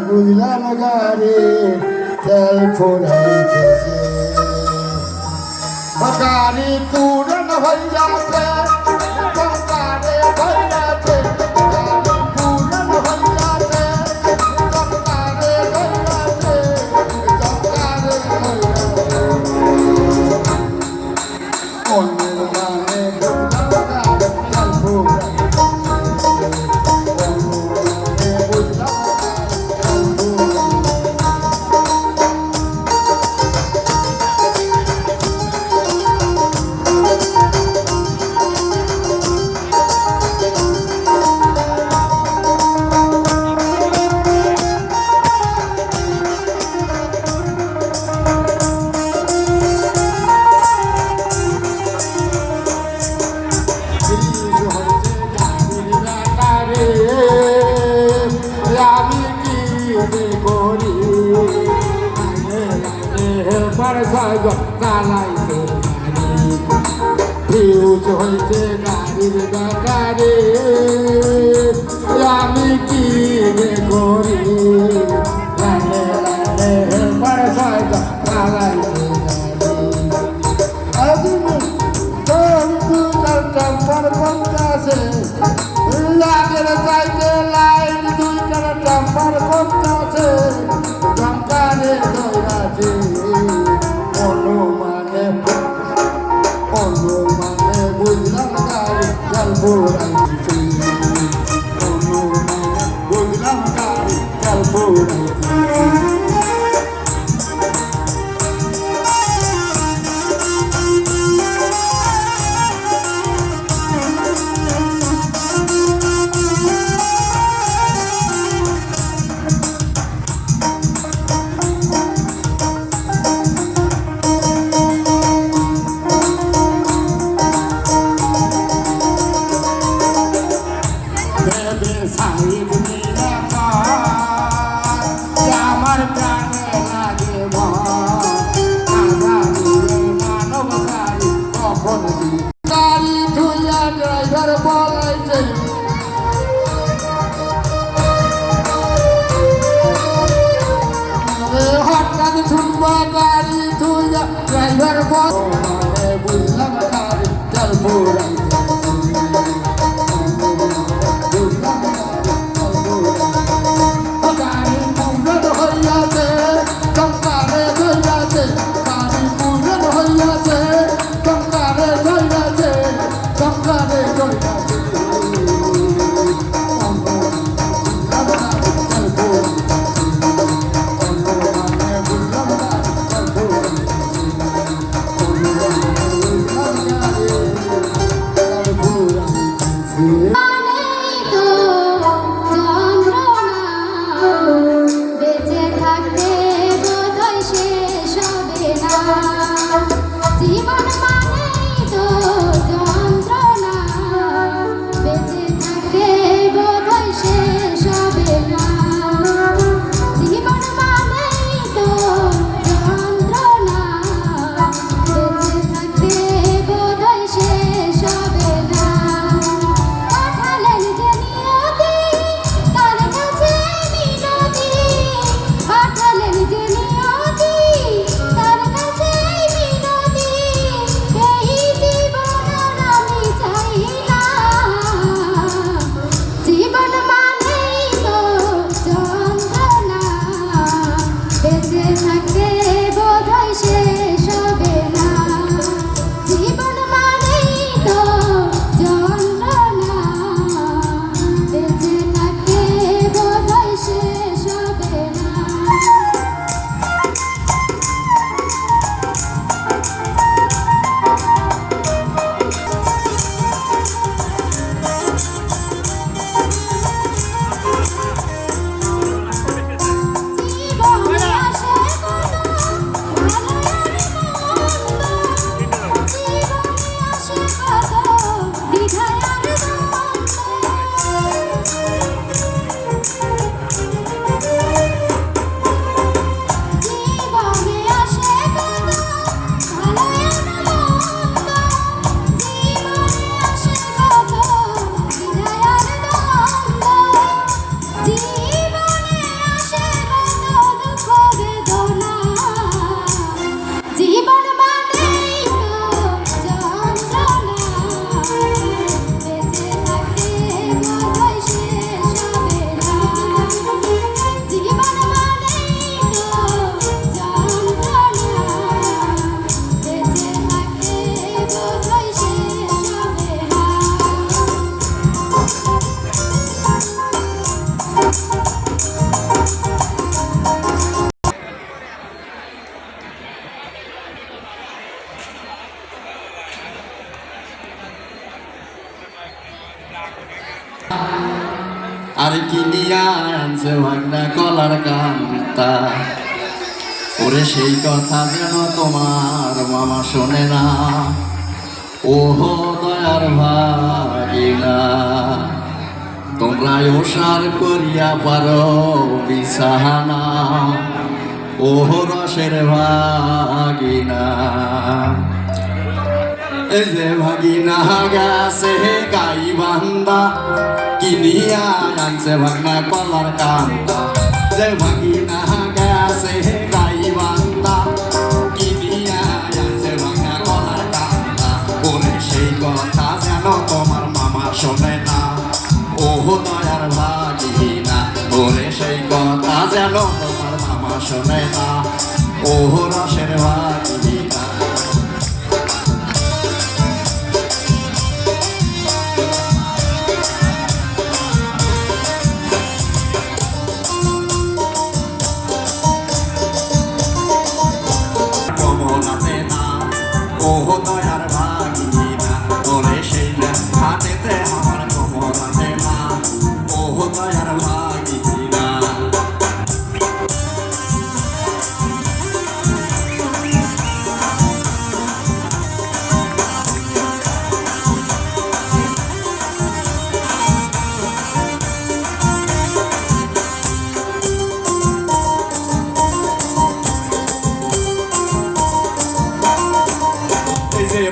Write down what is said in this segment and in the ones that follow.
বুঝলাম গারে তেল ফোরাইতেছে গাড়ি তুরন হইয়াছে গাড়ি হইয়াছে গাড়ি তুরন হইয়াছে গাড়ি হইয়াছে গাড়ি হইয়াছে অন্যের মানে তেল ফোরাইতেছে ফিউজ হয়েছে গাড়ির গাড়ি আমি কি করি লালে লালে বিয়ের পর মানে বুঝলাম না রে চল পুরাইতে বুঝলাম না রে চল পুরাইতে গাড়ি পুরন হইয়াছে টঙ্কারে ধইয়াছে গাড়ি পুরন হইয়াছে টঙ্কারে ধইয়াছে টঙ্কারে ধইয়াছে জীবন মানেই তো যন্ত্রণা বেঁচে থাকতে বোধহয় শেষ হবে না জীবন মানেই তো যন্ত্রণা বেঁচে থাকতে বোধহয় শেষ হবে না পাঠালেন যে নিয়তি তার কাছে মিনতি পাঠালেন যে নিয়তি তার কাছে মিনতি এই জীবন আমি চাই না জীবন মানেই তো যন্ত্রণা বেঁচে থাকতে বোধহয় শেষ হবে না জীবন মানেই তো যন্ত্রণা বেঁচে থাকতে বোধহয় শেষ হবে না জীবনে আসে কত ভালো আর মন্দ জীবনে আসে কত দ্বিধায় আর দ্বন্দ্ব জীবনে আসে কত ভালো আর মন্দ জীবনে আসে কত দ্বিধায় আর দ্বন্দ্ব জীবনে আসে কত দুঃখ বেদনা জীবন মানেই তো যন্ত্রণা বেঁচে থাকতে বোধহয় শেষ হবে না জীবন মানেই তো যন্ত্রণা বেঁচে থাকতে বোধহয় শেষ হবে না আর কিনিয়া আনছে ভাগনা কলার কান্তা ওরে সেই কথা যেন তোমার মামা শোনে না ওহো দয়ার ভাগিনা তোমরা ওসার করিয়া পারো বিছানা ওহো রসের ভাগিনা এই যে ভাগিনা গেছে গাই বান্দা কিনিয়া আনছে ভাগনা কলার কান্দা যে ভাগিনা গেছে গাই বান্দা কিনিয়া আনছে ভাগনা কলার কান্দা ওরে সেই কথা যেন তোমার মামা শোনে না ওহো দয়ার ভাগিনা ওরে সেই কথা যেন তোমার মামা শোনে না ওহো রসের ভাগিনা ওহো দয়ার ভাগিনা ওরে সেই না হাতেতে আমার কমরাতে না ওহো দয়ার ভাগিনা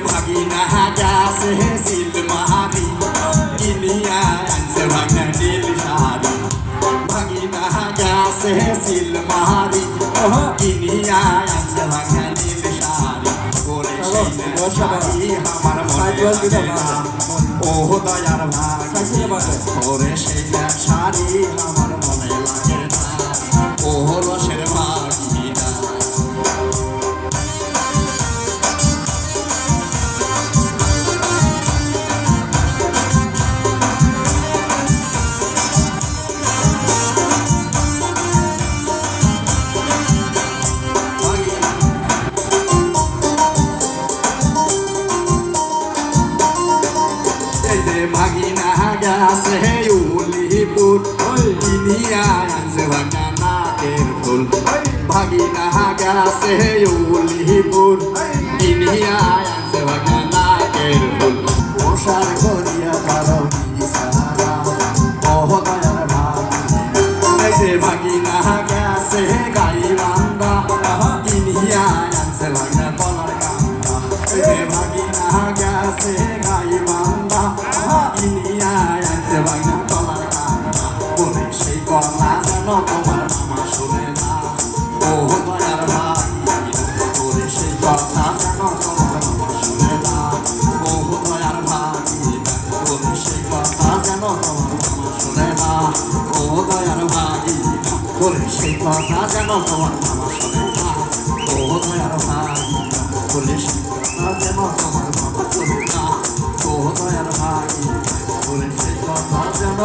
ভাগিনা গেছে সিল মাহারি কিনিয়া আনছে ভাগনা নীল শাড়ি ভাগিনা গেছে সিল মাহারি কিনিয়া আনছে ভাগনা নীল শাড়ি শাড়ি আমার মনে লাগে না ও দয়ার ভাগি ওরে সেই শাড়ি আমার মনে লাগে না ও রসের ভাগিনা ভাগিনা গাছে উলিপুর কিনিয়া আনছে ভাগনাতের ফুল ভাগিনা গাছে উলিপুর কিনিয়া আনছে ভাগনাতের ফুল প্রসার করিয়া কারো সারা ওহ দয়ার ভাগিনা ভাগিনা গাছে গাই বান্দা কিনিয়া আনছে ভাগনা তলার কান্দা ভাগিনা গাছে গাই বান্দা কিনিয়া আনছে ভাগনা তলার কান্দা বলে সেই কথা যেন তোমার মামা শুনে না ও দয়ার ভাগিনা বলে সেই কথা যেন তোমার মামা শুনে না ও দয়ার ভাগিনা বলে সেই কথা যেন তোমার মামা শুনে না ও দয়ার ভাগিনা বলে সেই কথা যেন তোমার মামা শুনে না ও দয়ার ভাগিনা বলে সেই কথা যেন তোমার মামা শুনে না ও দয়ার ভাগিনা বলে সেই কথা যেন